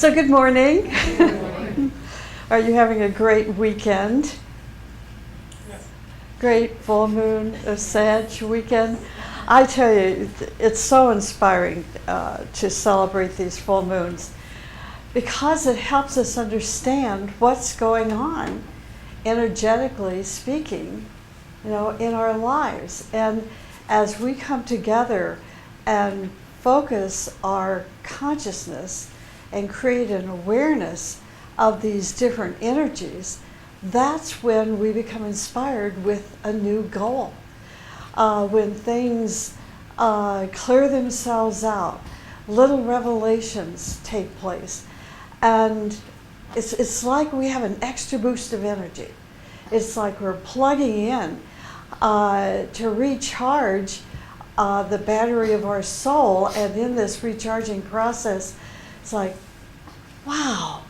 So good morning. Are you having a great weekend? Yes. Great full moon of Sag weekend. I tell you, it's so inspiring to celebrate these full moons because it helps us understand what's going on, energetically speaking, in our lives. And as we come together and focus our consciousness and create an awareness of these different energies, that's when we become inspired with a new goal. When things clear themselves out, little revelations take place. And it's like we have an extra boost of energy. It's like we're plugging in to recharge the battery of our soul. And in this recharging process, it's like, wow,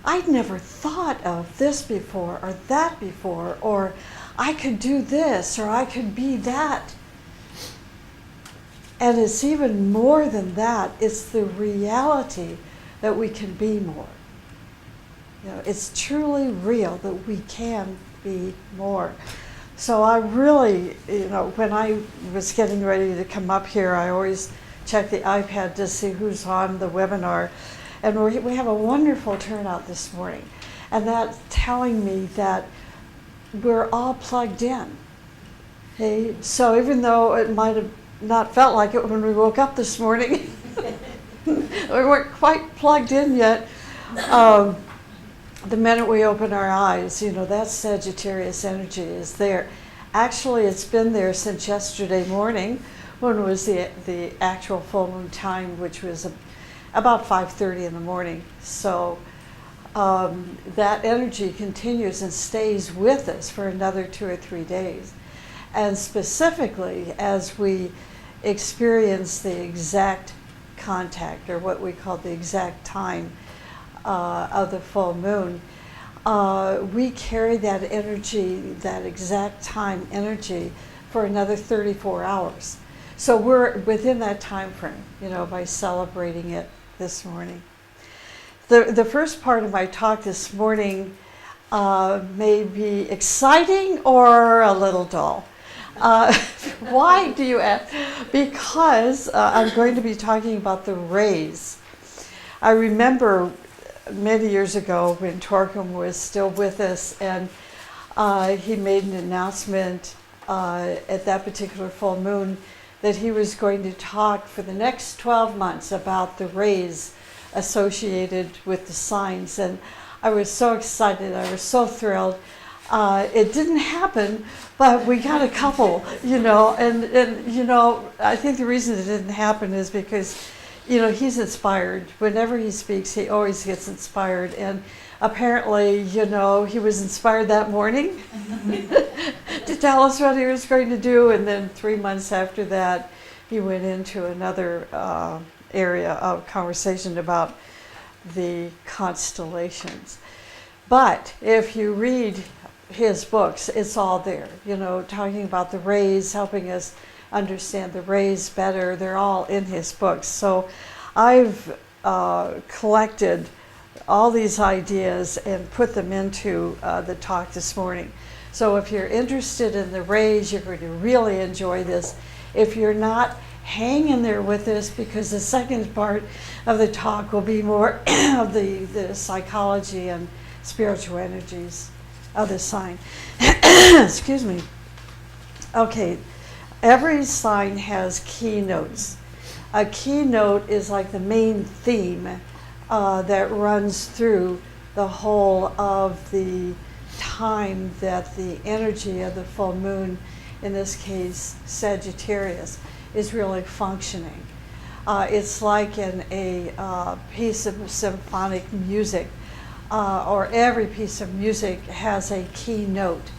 I'd never thought of this before or that before, or I could do this or I could be that. And it's even more than that. It's the reality that we can be more. It's truly real that we can be more. So I really, when I was getting ready to come up here, I always check the iPad to see who's on the webinar. And we have a wonderful turnout this morning. And that's telling me that we're all plugged in. Okay? So even though it might have not felt like it when we woke up this morning, we weren't quite plugged in yet. The minute we open our eyes, that Sagittarius energy is there. Actually, it's been there since yesterday morning, when was the actual full moon time, which was about 5:30 in the morning. So that energy continues and stays with us for another 2 or 3 days. And specifically, as we experience the exact contact, or what we call the exact time of the full moon, we carry that energy, that exact time energy, for another 34 hours. So we're within that time frame, by celebrating it this morning. The first part of my talk this morning may be exciting or a little dull. Why do you ask? Because I'm going to be talking about the rays. I remember many years ago when Torquem was still with us, and he made an announcement at that particular full moon that he was going to talk for the next 12 months about the rays associated with the signs. And I was so excited, I was so thrilled. It didn't happen, but we got a couple, and I think the reason it didn't happen is because he's inspired. Whenever he speaks, he always gets inspired. And apparently, he was inspired that morning to tell us what he was going to do. And then 3 months after that, he went into another area of conversation about the constellations. But if you read his books, it's all there, talking about the rays, helping us understand the rays better. They're all in his books. So I've collected all these ideas and put them into the talk this morning. So if you're interested in the rays, you're going to really enjoy this. If you're not, hang in there with us, because the second part of the talk will be more of the psychology and spiritual energies of the sign. Excuse me. Okay. Every sign has keynotes. A keynote is like the main theme that runs through the whole of the time that the energy of the full moon, in this case Sagittarius, is really functioning. It's like in a piece of symphonic music, or every piece of music has a keynote.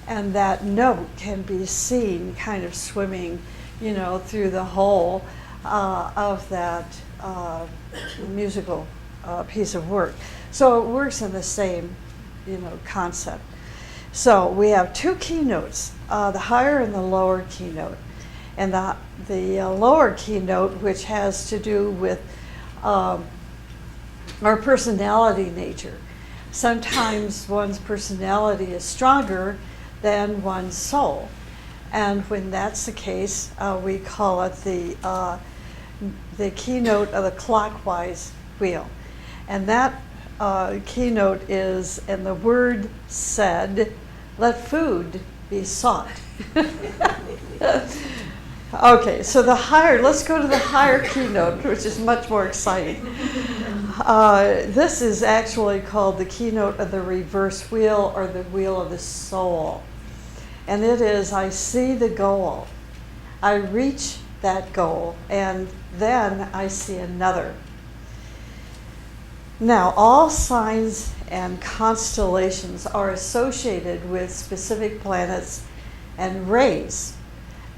And that note can be seen kind of swimming, through the whole of that musical piece of work. So it works in the same, concept. So we have two keynotes, the higher and the lower keynote. And the lower keynote, which has to do with our personality nature. Sometimes one's personality is stronger than one's soul. And when that's the case, we call it the keynote of the clockwise wheel. And that keynote is, and the word said, let food be sought. Okay, so let's go to the higher keynote, which is much more exciting. This is actually called the keynote of the reverse wheel, or the wheel of the soul. And it is, I see the goal, I reach that goal, and then I see another. Now, all signs and constellations are associated with specific planets and rays.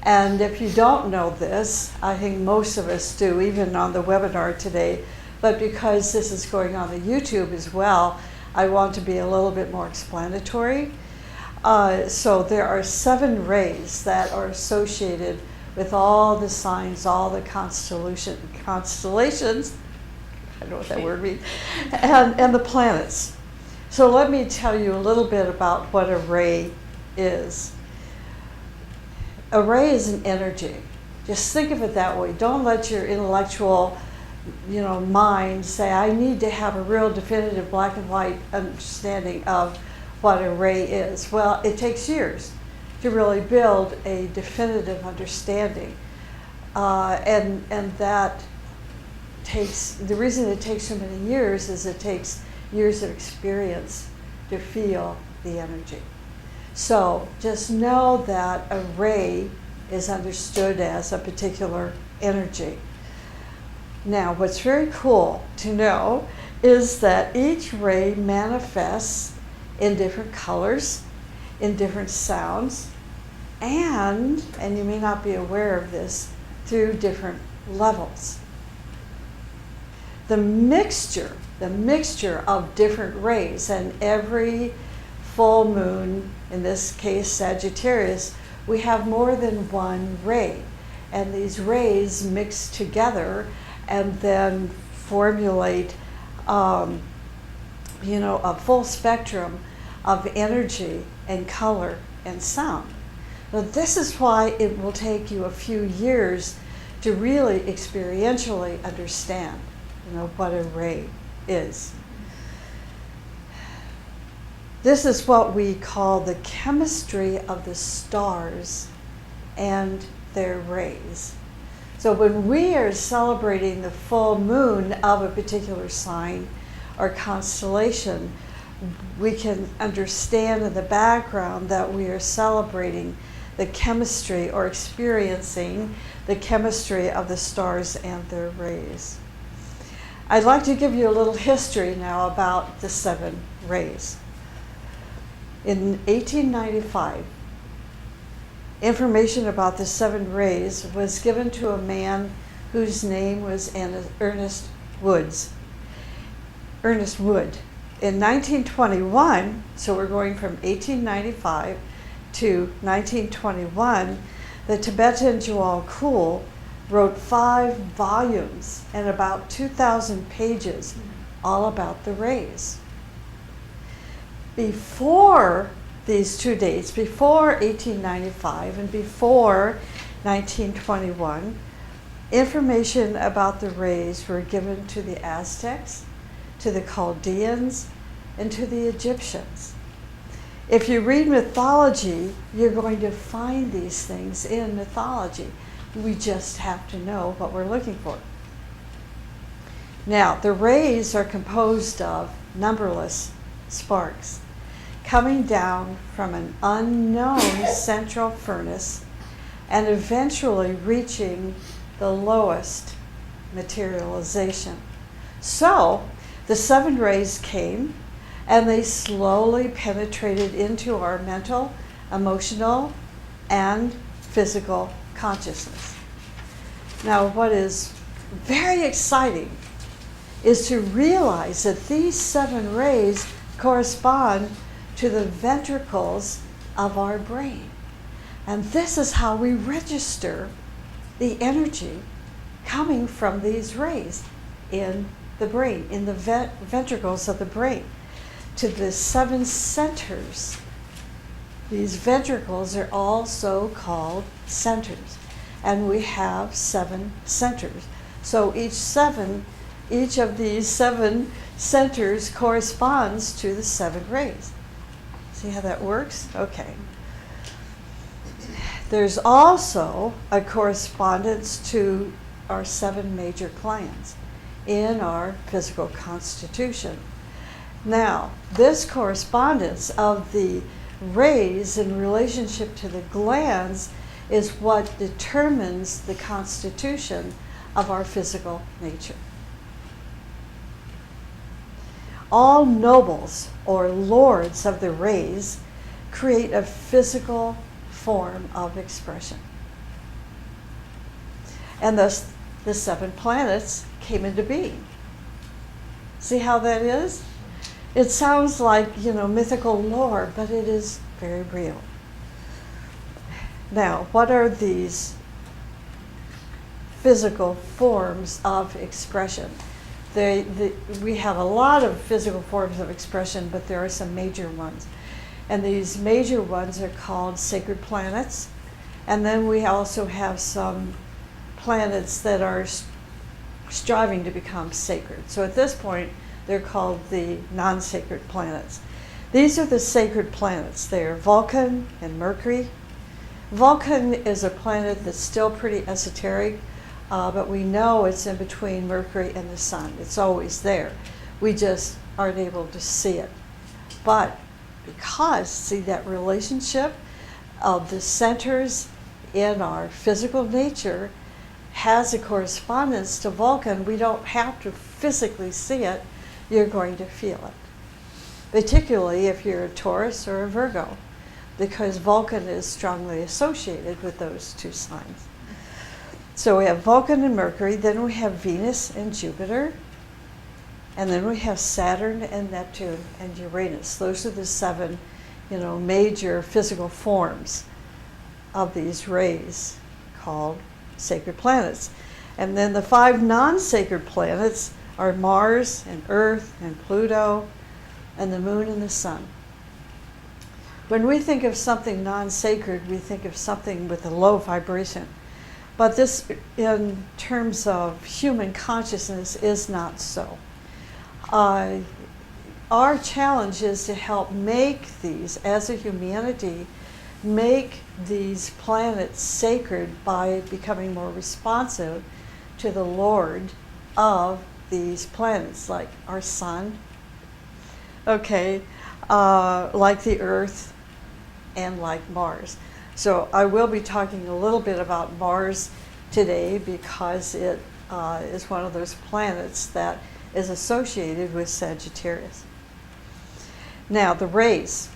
And if you don't know this, I think most of us do, even on the webinar today, but because this is going on the YouTube as well, I want to be a little bit more explanatory. So there are 7 rays that are associated with all the signs, all the constellations, I don't know what that word means, and the planets. So let me tell you a little bit about what a ray is. A ray is an energy. Just think of it that way. Don't let your intellectual, mind say, I need to have a real definitive black and white understanding of what a ray is. Well, it takes years to really build a definitive understanding. And that takes, the reason it takes so many years is it takes years of experience to feel the energy. So just know that a ray is understood as a particular energy. Now, what's very cool to know is that each ray manifests in different colors, in different sounds, and you may not be aware of this, through different levels. The mixture of different rays, and every full moon, in this case Sagittarius, we have more than one ray. And these rays mix together and then formulate a full spectrum of energy and color and sound. Now, this is why it will take you a few years to really experientially understand what a ray is. This is what we call the chemistry of the stars and their rays. So when we are celebrating the full moon of a particular sign or constellation, we can understand in the background that we are celebrating the chemistry, or experiencing the chemistry of the stars and their rays. I'd like to give you a little history now about the 7 rays. In 1895, information about the 7 rays was given to a man whose name was Ernest Wood. In 1921, so we're going from 1895 to 1921, the Tibetan Jewel Kul wrote 5 volumes and about 2,000 pages all about the rays. Before these 2 dates, before 1895 and before 1921, information about the rays were given to the Aztecs, to the Chaldeans, and to the Egyptians. If you read mythology, you're going to find these things in mythology. We just have to know what we're looking for. Now, the rays are composed of numberless sparks coming down from an unknown central furnace and eventually reaching the lowest materialization. So, the 7 rays came and they slowly penetrated into our mental, emotional, and physical consciousness. Now, what is very exciting is to realize that these 7 rays correspond to the ventricles of our brain. And this is how we register the energy coming from these rays in the brain, in the ventricles of the brain, to the 7 centers. These ventricles are also called centers, and we have 7 centers. So each of these 7 centers corresponds to the 7 rays. See how that works? Okay. There's also a correspondence to our 7 major glands in our physical constitution. Now, this correspondence of the rays in relationship to the glands is what determines the constitution of our physical nature. All nobles or lords of the rays create a physical form of expression. And thus the 7 planets came into being. See how that is? It sounds like, mythical lore, but it is very real. Now, what are these physical forms of expression? We have a lot of physical forms of expression, but there are some major ones. And these major ones are called sacred planets. And then we also have some planets that are striving to become sacred. So at this point, they're called the non-sacred planets. These are the sacred planets. They're Vulcan and Mercury. Vulcan is a planet that's still pretty esoteric, but we know it's in between Mercury and the Sun. It's always there. We just aren't able to see it. But because, see, that relationship of the centers in our physical nature has a correspondence to Vulcan, we don't have to physically see it. You're going to feel it, particularly if you're a Taurus or a Virgo, because Vulcan is strongly associated with those 2 signs. So we have Vulcan and Mercury, then we have Venus and Jupiter, and then we have Saturn and Neptune and Uranus. Those are the 7, major physical forms of these rays called sacred planets. And then the 5 non-sacred planets are Mars and Earth and Pluto and the Moon and the Sun. When we think of something non-sacred, we think of something with a low vibration. But this, in terms of human consciousness, is not so. Our challenge is to help make these, as a humanity, make these planets sacred by becoming more responsive to the Lord of these planets, like our Sun, like the Earth, and like Mars. So I will be talking a little bit about Mars today because it is one of those planets that is associated with Sagittarius. Now, the rays.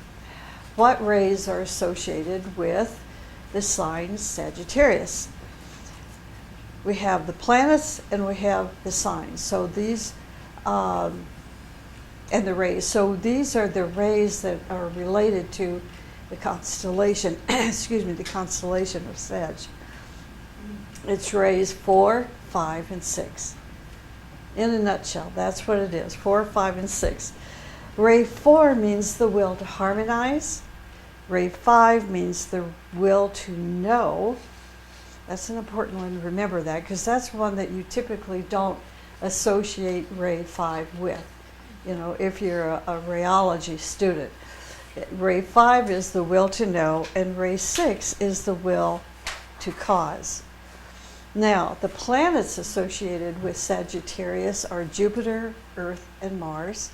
What rays are associated with the sign Sagittarius? We have the planets and we have the signs. So these, and the rays. So these are the rays that are related to the constellation, the constellation of Sag. It's rays 4, 5, and 6. In a nutshell, that's what it is, 4, 5, and 6. Ray 4 means the will to harmonize. Ray 5 means the will to know. That's an important one to remember that, because that's one that you typically don't associate Ray 5 with, if you're a rayology student. Ray 5 is the will to know, and Ray 6 is the will to cause. Now, the planets associated with Sagittarius are Jupiter, Earth, and Mars.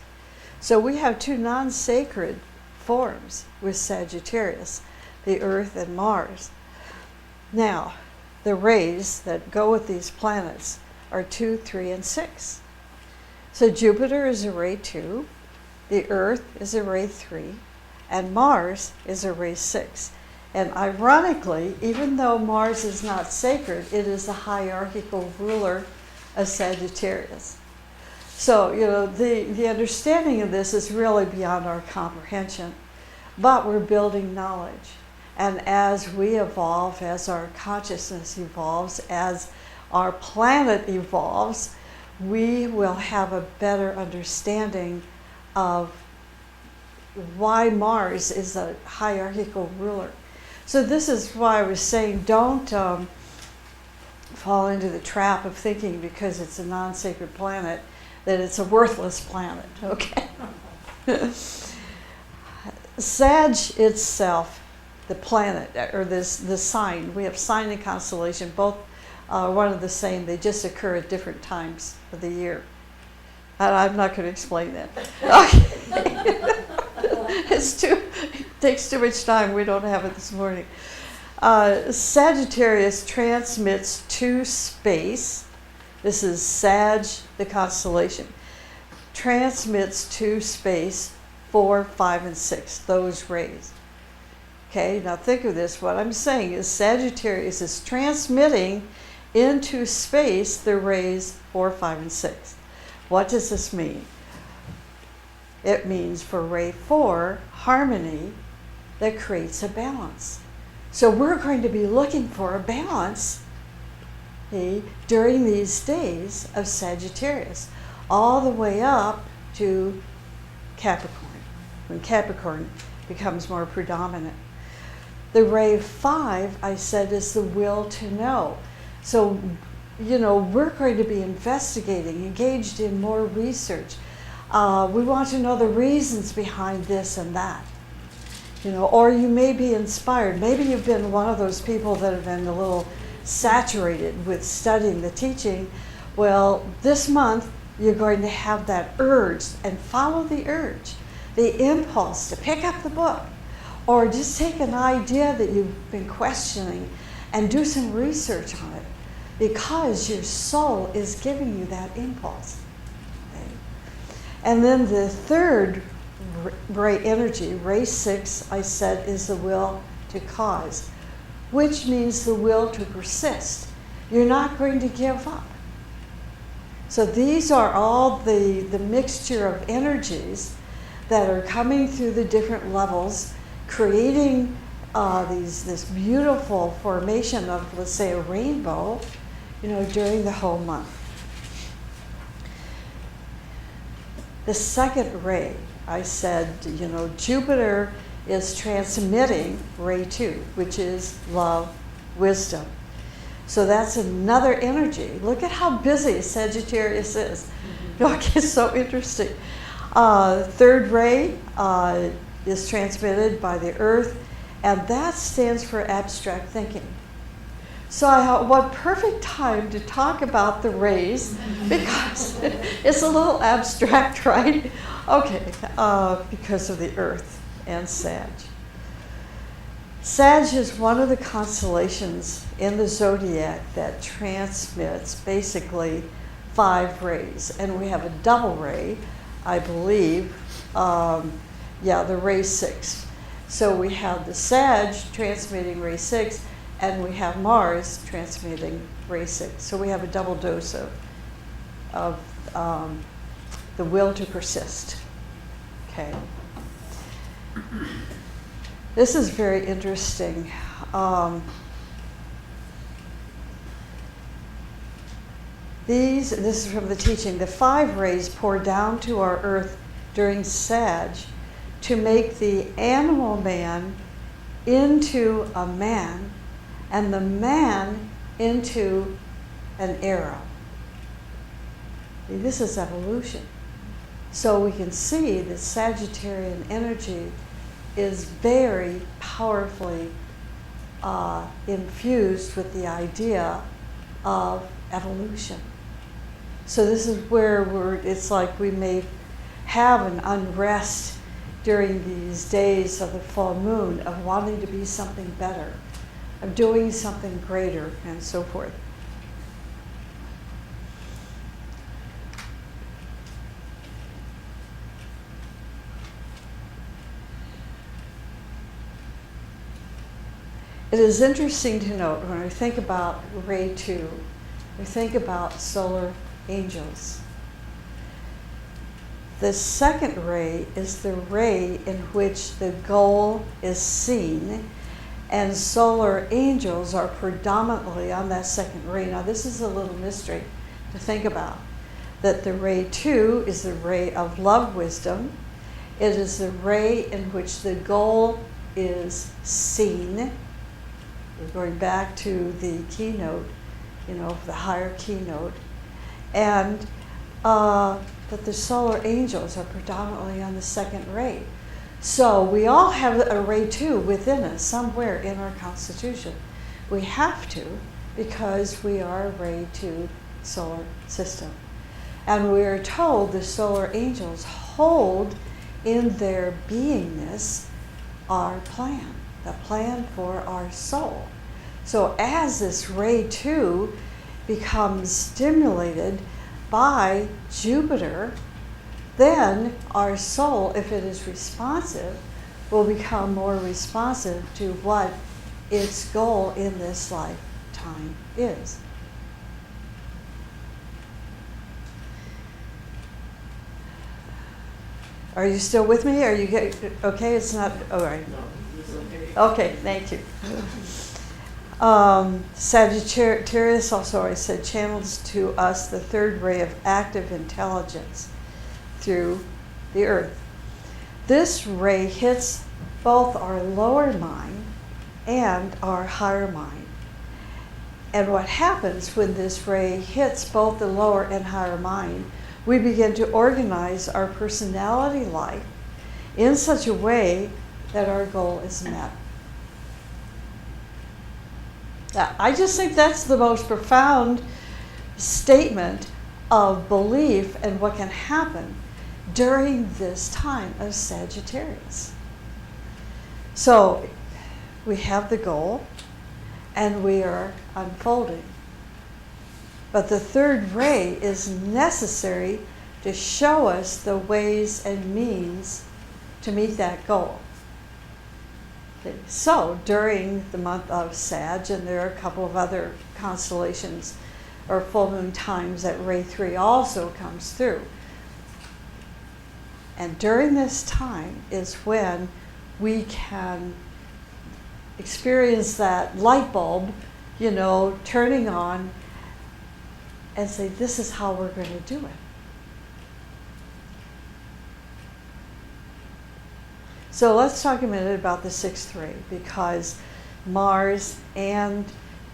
So we have 2 non-sacred forms with Sagittarius, the Earth and Mars. Now, the rays that go with these planets are 2, 3, and 6. So Jupiter is a ray 2, the Earth is a ray 3, and Mars is a ray 6. And ironically, even though Mars is not sacred, it is the hierarchical ruler of Sagittarius. So, the understanding of this is really beyond our comprehension, but we're building knowledge. And as we evolve, as our consciousness evolves, as our planet evolves, we will have a better understanding of why Mars is a hierarchical ruler. So this is why I was saying don't fall into the trap of thinking because it's a non-sacred planet that it's a worthless planet, okay? Sag itself, the planet, or the sign, we have sign and constellation, both one and the same. They just occur at different times of the year. And I'm not going to explain that. Okay. It takes too much time. We don't have it this morning. Sagittarius transmits to space. This is Sag, the constellation. Transmits to space 4, 5, and 6, those rays. Okay, now think of this. What I'm saying is Sagittarius is transmitting into space the rays 4, 5, and 6. What does this mean? It means for ray 4, harmony that creates a balance. So we're going to be looking for a balance, okay, during these days of Sagittarius, all the way up to Capricorn, when Capricorn becomes more predominant. The ray 5, I said, is the will to know. So, we're going to be investigating, engaged in more research. We want to know the reasons behind this and that. Or you may be inspired. Maybe you've been one of those people that have been a little saturated with studying the teaching. Well, this month you're going to have that urge, and follow the urge, the impulse to pick up the book, or just take an idea that you've been questioning and do some research on it, because your soul is giving you that impulse. Okay? And then the third ray energy, ray 6, I said, is the will to cause, which means the will to persist. You're not going to give up. So these are all the mixture of energies that are coming through the different levels, creating this beautiful formation of, let's say, a rainbow, during the whole month. The second ray, I said, Jupiter is transmitting ray 2, which is love, wisdom. So that's another energy. Look at how busy Sagittarius is. It's so interesting. Third ray is transmitted by the Earth, and that stands for abstract thinking. So I thought, what perfect time to talk about the rays, because it's a little abstract, right? Okay, because of the Earth and Sag. Sag is one of the constellations in the zodiac that transmits basically 5 rays. And we have a double ray, I believe, the ray 6. So we have the Sag transmitting ray 6, and we have Mars transmitting ray 6. So we have a double dose of the will to persist. Okay. This is very interesting. This is from the teaching. The 5 rays pour down to our earth during Sag to make the animal man into a man, and the man into an arrow. This is evolution. So we can see that Sagittarian energy is very powerfully infused with the idea of evolution. So this is where it's like we may have an unrest during these days of the full moon of wanting to be something better, of doing something greater, and so forth. It is interesting to note when we think about ray 2, we think about solar angels. The second ray is the ray in which the goal is seen, and solar angels are predominantly on that second ray. Now this is a little mystery to think about. that the ray 2 is the ray of love wisdom. It is the ray in which the goal is seen. We're going back to the keynote, the higher keynote. And that the solar angels are predominantly on the second ray. So we all have a ray 2 within us somewhere in our constitution. We have to, because we are a ray 2 solar system. And we are told the solar angels hold in their beingness our plan, the plan for our soul. So as this ray 2 becomes stimulated by Jupiter, then our soul, if it is responsive, will become more responsive to what its goal in this lifetime is. Are you still with me? Are you okay? It's not, all right. No, it's okay. Okay, thank you. Sagittarius also, I said, channels to us the third ray of active intelligence through the earth. This ray hits both our lower mind and our higher mind. And what happens when this ray hits both the lower and higher mind, we begin to organize our personality life in such a way that our goal is met. I just think that's the most profound statement of belief and what can happen during this time of Sagittarius. So we have the goal and we are unfolding. But the third ray is necessary to show us the ways and means to meet that goal. Okay. So during the month of Sag, and there are a couple of other constellations or full moon times that ray 3 also comes through. And during this time is when we can experience that light bulb, turning on and say, this is how we're going to do it. So let's talk a minute about the sixth ray, because Mars, and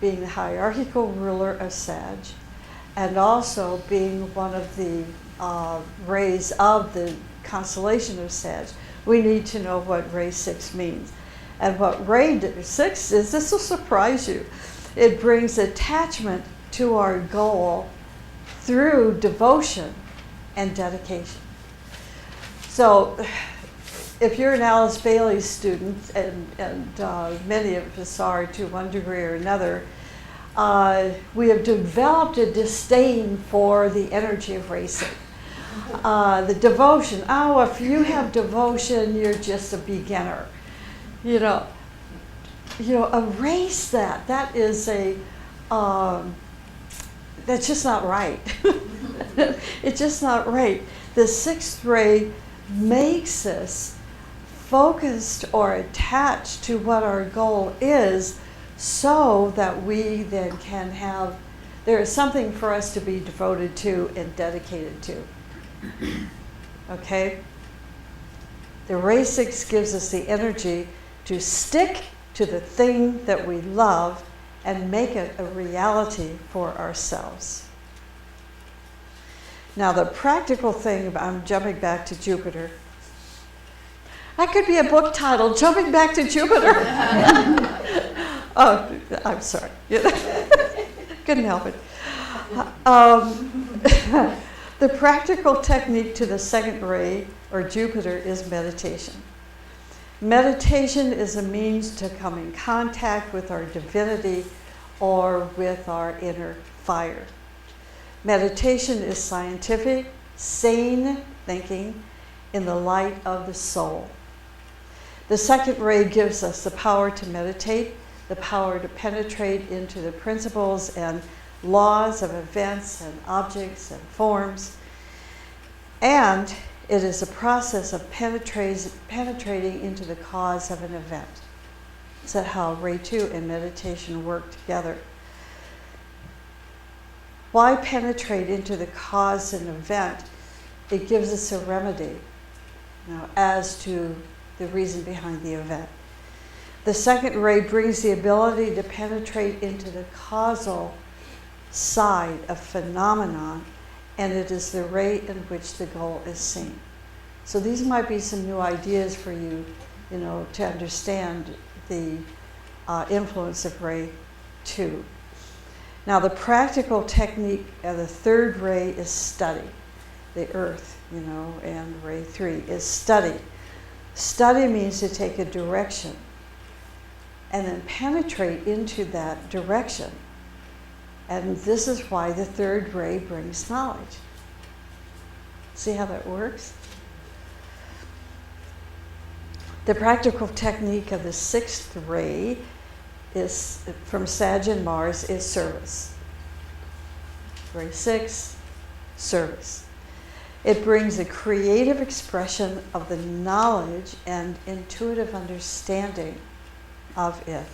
being the hierarchical ruler of Sag, and also being one of the rays of the constellation of Sag, we need to know what ray 6 means. And what ray 6 is, this will surprise you. It brings attachment to our goal through devotion and dedication. So if you're an Alice Bailey student, and many of us are to one degree or another, we have developed a disdain for the energy of racing. The devotion, if you have devotion, you're just a beginner. Erase that. That is that's just not right. It's just not right. The sixth ray makes us focused or attached to what our goal is, so that we then can have, there is something for us to be devoted to and dedicated to. Okay? The ray 6 gives us the energy to stick to the thing that we love and make it a reality for ourselves. Now, the practical thing, I'm jumping back to Jupiter. That could be a book title, Jumping Back to Jupiter. Oh, I'm sorry. Couldn't help it. The practical technique to the second ray, or Jupiter, is meditation. Meditation is a means to come in contact with our divinity or with our inner fire. Meditation is scientific, sane thinking in the light of the soul. The second ray gives us the power to meditate, the power to penetrate into the principles and laws of events and objects and forms. And it is a process of penetrating into the cause of an event. Is that how ray 2 and meditation work together? Why penetrate into the cause and event? It gives us a remedy, as to the reason behind the event. The second ray brings the ability to penetrate into the causal side of phenomenon, and it is the ray in which the goal is seen. So these might be some new ideas for you, to understand the influence of ray 2. Now the practical technique of the third ray is study. The earth, and ray 3 is study. Study means to take a direction and then penetrate into that direction. And this is why the third ray brings knowledge. See how that works? The practical technique of the sixth ray is from Sag and Mars is service. Ray 6, service. It brings a creative expression of the knowledge and intuitive understanding of it.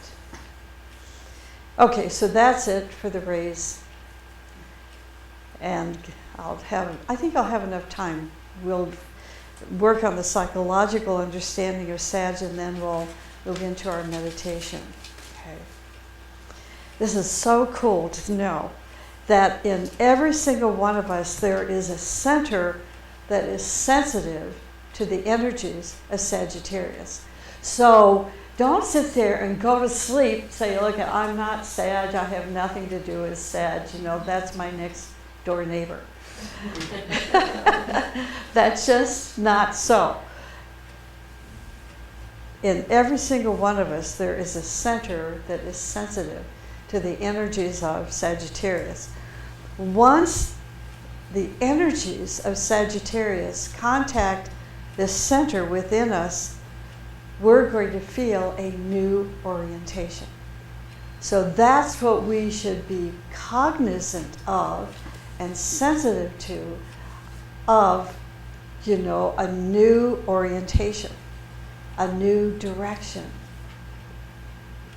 Okay, so that's it for the rays. And I think I'll have enough time. We'll work on the psychological understanding of Sag, and then we'll move into our meditation. Okay. This is so cool to know that in every single one of us there is a center that is sensitive to the energies of Sagittarius. So don't sit there and go to sleep, say, look, I'm not Sag, I have nothing to do with Sag, that's my next door neighbor. That's just not so. In every single one of us there is a center that is sensitive to the energies of Sagittarius. Once the energies of Sagittarius contact this center within us, we're going to feel a new orientation. So that's what we should be cognizant of and sensitive to, of, a new orientation, a new direction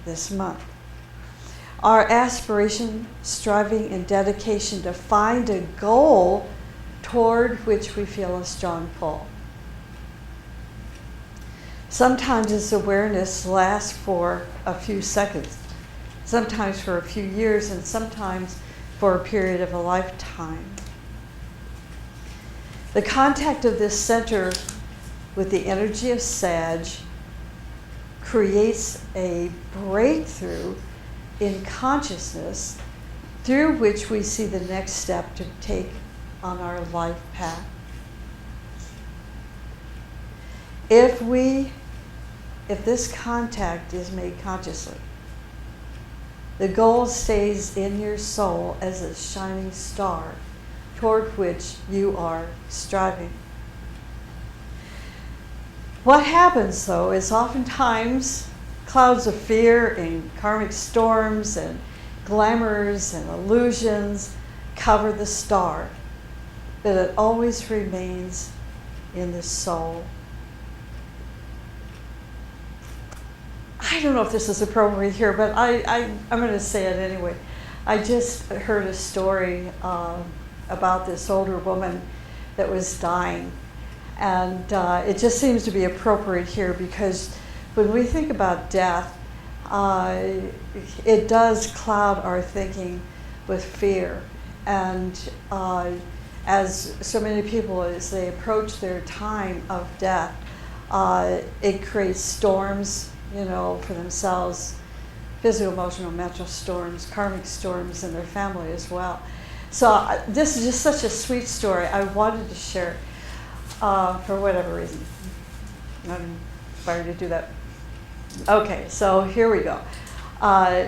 this month. Our aspiration, striving, and dedication to find a goal toward which we feel a strong pull. Sometimes this awareness lasts for a few seconds, sometimes for a few years, and sometimes for a period of a lifetime. The contact of this center with the energy of Sag creates a breakthrough in consciousness through which we see the next step to take on our life path. If this contact is made consciously, the goal stays in your soul as a shining star toward which you are striving. What happens, though, is oftentimes clouds of fear and karmic storms and glamours and illusions cover the star, but it always remains in the soul. I don't know if this is appropriate here, but I'm going to say it anyway. I just heard a story about this older woman that was dying. And it just seems to be appropriate here because when we think about death, it does cloud our thinking with fear. And as so many people, as they approach their time of death, it creates storms, for themselves, physical, emotional, mental storms, karmic storms in their family as well. So this is just such a sweet story. I wanted to share for whatever reason. I'm inspired to do that. Okay, so here we go.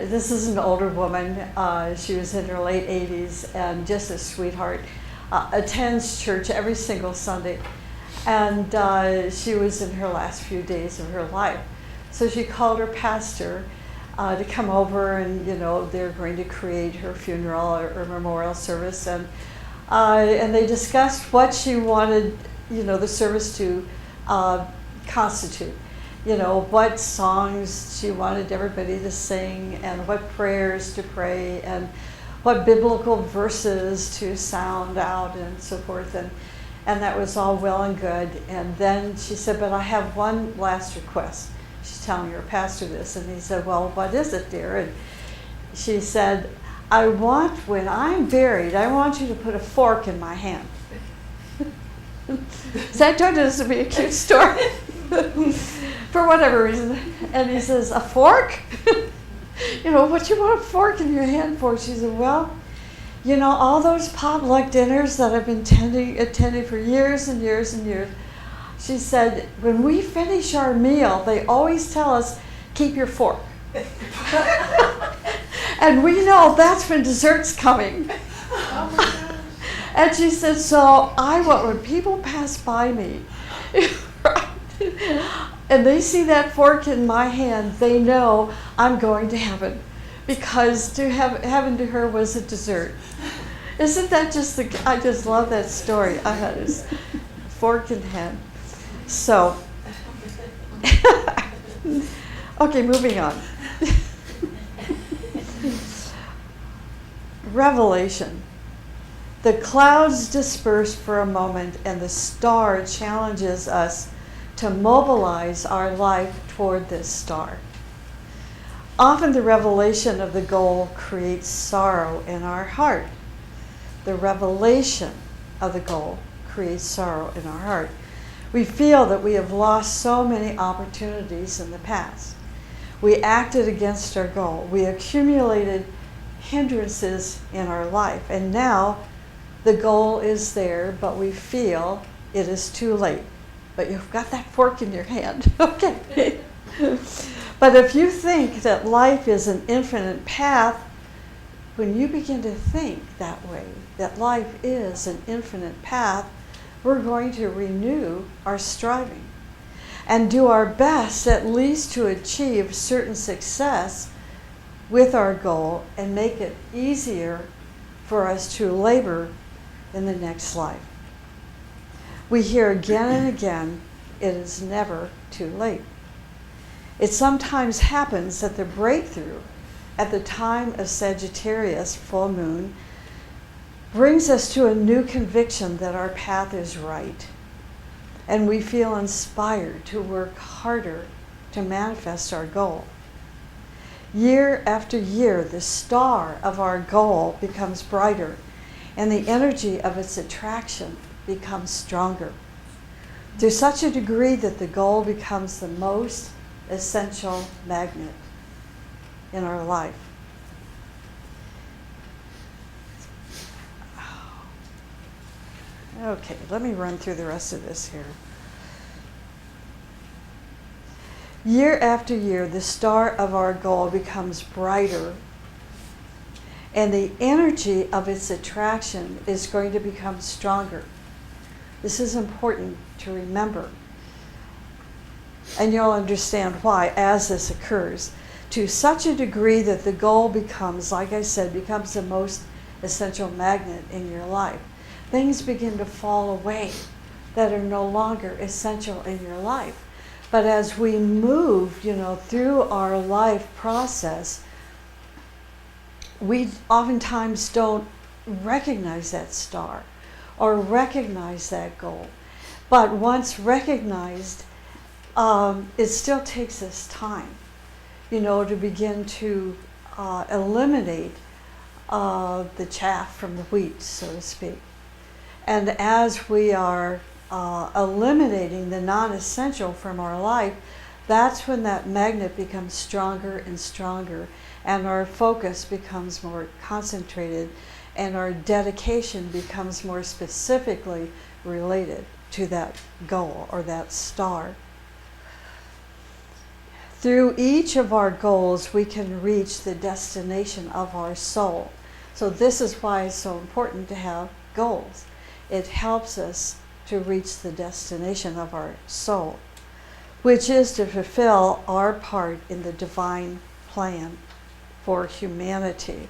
This is an older woman. She was in her late 80s and just a sweetheart. Attends church every single Sunday. And she was in her last few days of her life. So she called her pastor to come over, and they're going to create her funeral or memorial service, and they discussed what she wanted, the service to constitute. What songs she wanted everybody to sing, and what prayers to pray, and what biblical verses to sound out and so forth. And that was all well and good. And then she said, but I have one last request. She's telling her pastor this. And he said, well, what is it, dear? And she said, I want, when I'm buried, I want you to put a fork in my hand. So I told her this would be a cute story. For whatever reason. And he says, a fork? You know, what you want a fork in your hand for? She said, well, you know, all those potluck dinners that I've been attending for years and years and years, she said, when we finish our meal, they always tell us, keep your fork. And we know that's when dessert's coming. Oh my gosh. And she said, so I want, when people pass by me, and they see that fork in my hand, they know I'm going to heaven. Because to have heaven to her was a dessert. Isn't that just I just love that story. I had this fork in hand. So, okay, moving on. Revelation. The clouds disperse for a moment and the star challenges us to mobilize our life toward this star. Often the revelation of the goal creates sorrow in our heart. The revelation of the goal creates sorrow in our heart. We feel that we have lost so many opportunities in the past. We acted against our goal. We accumulated hindrances in our life. And now the goal is there, but we feel it is too late. But you've got that fork in your hand. Okay. But if you think that life is an infinite path, when you begin to think that way, that life is an infinite path, we're going to renew our striving and do our best at least to achieve certain success with our goal and make it easier for us to labor in the next life. We hear again and again, it is never too late. It sometimes happens that the breakthrough at the time of Sagittarius full moon brings us to a new conviction that our path is right. And we feel inspired to work harder to manifest our goal. Year after year, the star of our goal becomes brighter and the energy of its attraction becomes stronger, to such a degree that the goal becomes the most essential magnet in our life. Okay, let me run through the rest of this here. Year after year, the star of our goal becomes brighter, and the energy of its attraction is going to become stronger. This is important to remember. And you'll understand why as this occurs. To such a degree that the goal becomes, like I said, becomes the most essential magnet in your life. Things begin to fall away that are no longer essential in your life. But as we move, through our life process, we oftentimes don't recognize that star or recognize that goal. But once recognized, it still takes us time, to begin to eliminate the chaff from the wheat, so to speak. And as we are eliminating the non-essential from our life, that's when that magnet becomes stronger and stronger, and our focus becomes more concentrated, and our dedication becomes more specifically related to that goal or that star. Through each of our goals, we can reach the destination of our soul. So this is why it's so important to have goals. It helps us to reach the destination of our soul, which is to fulfill our part in the divine plan for humanity.